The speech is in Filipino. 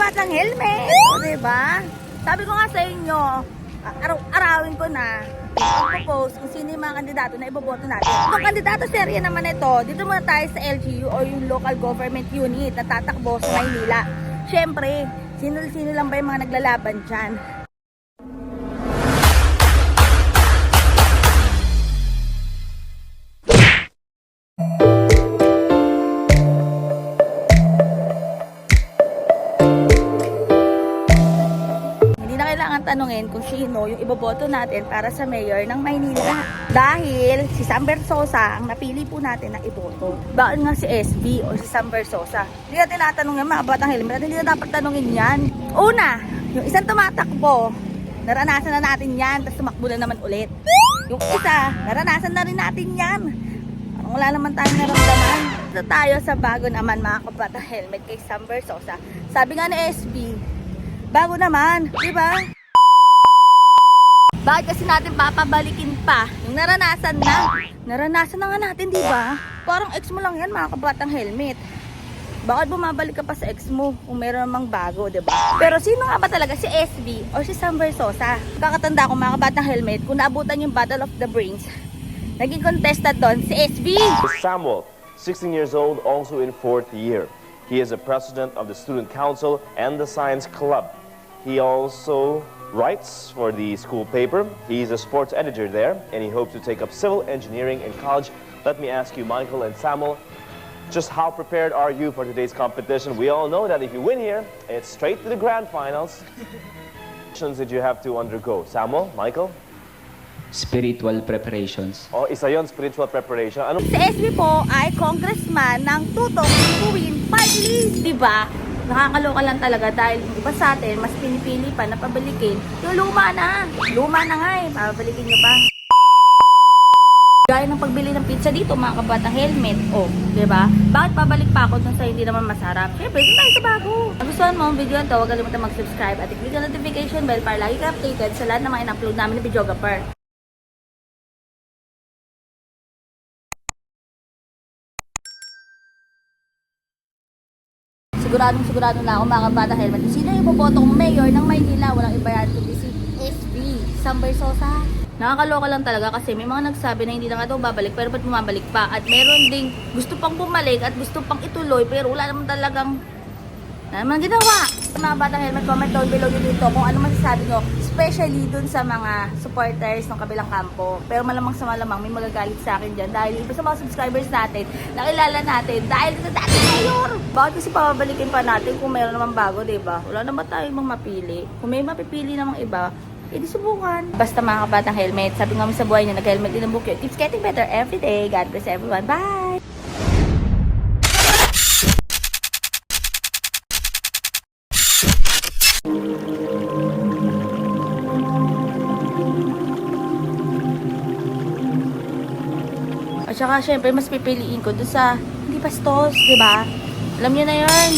batang helmet. O, diba? Sabi ko nga sa inyo, arawin ko na. Propose kung sino yung mga kandidato na iboboto natin. Itong kandidato serye naman ito, dito muna tayo sa LGU o yung local government unit na tatakbo sa Maynila. Siyempre, sino lang ba yung mga naglalaban dyan? Tanungin kung sino yung iboboto natin para sa mayor ng Maynila. Dahil si Sam Versosa ang napili po natin na iboto. Bakit nga si SB o si Sam Versosa? Hindi natin natanong yan mga batang helmet. Hindi na dapat tanungin yan. Una, yung isang tumatakbo, naranasan na natin yan, tapos tumakbo na naman ulit. Yung isa, naranasan na rin natin yan. Wala naman tayong naramdaman. Ito tayo sa bago naman mga kabatang helmet kay Sam Versosa. Sabi nga ni SB, bago naman, di ba? Bakit kasi natin papabalikin pa yung naranasan na? Naranasan na nga natin, di ba? Parang ex mo lang yan, mga kabatang helmet. Bakit bumabalik ka pa sa ex mo kung meron namang bago, di ba? Pero sino nga ba talaga, si SB o si Sam Versosa? Kakatanda ko mga kabatang helmet, kung naabutan yung Battle of the Brains, naging contestant doon si SB. Samuel, 16 years old, also in 4th year. He is a president of the Student Council and the Science Club. He also writes for the school paper. He's a sports editor there, and he hopes to take up civil engineering in college. Let me ask you, Michael and Samuel, just how prepared are you for today's competition? We all know that if you win here, it's straight to the grand finals. What did you have to undergo? Samuel, Michael? Spiritual preparations. Oh, isa yon, spiritual preparation. Ano? Si SB po ay congressman ng Tutok Tuwin Party List, di ba? Nakakaloka lang talaga dahil yung iba sa atin, mas pinipili pa na pabalikin yung luma na. Luma na nga eh, pabalikin nyo pa. Gaya ng pagbili ng pizza dito, mga kabatang helmet. O, diba? Bakit pabalik pa ako dun sa hindi naman masarap? Siyempre, dun tayo sa bago. Nagustuhan mo ang video ito, huwag kalimutan mag-subscribe at i-click ang notification bell para lagi ka updated sa lahat ng mga in-upload namin ni Videographer. Sigurado na ako mga kabatang helmet. Sino yung boboto kong mayor ng Maynila? Walang iba yan kundi si SB, Sam Versosa. Nakakaloka lang talaga kasi may mga nagsabi na hindi na nga daw babalik pero ba't bumabalik pa? At meron ding gusto pang bumalik at gusto pang ituloy pero wala naman talagang ginawa. Mga batang helmet, comment down below nyo dito kung ano masasabi nyo, especially dun sa mga supporters ng kabilang kampo. Pero malamang sa malamang may magagalit sa akin dyan dahil iba sa mga subscribers natin, nakilala natin dahil sa dating mayor. Bakit kasi pababalikin pa natin kung meron naman bago, diba? Wala naman tayong mapili. Kung may mapipili namang iba, edi subukan. Basta mga kabatang helmet, sabi nga sa buhay niya, nag-helmet din ang bukyo. Keeps getting better every day. God bless everyone. Bye! At saka syempre mas pipiliin ko doon sa hindi bastos, di ba? Alam niyo na 'yon.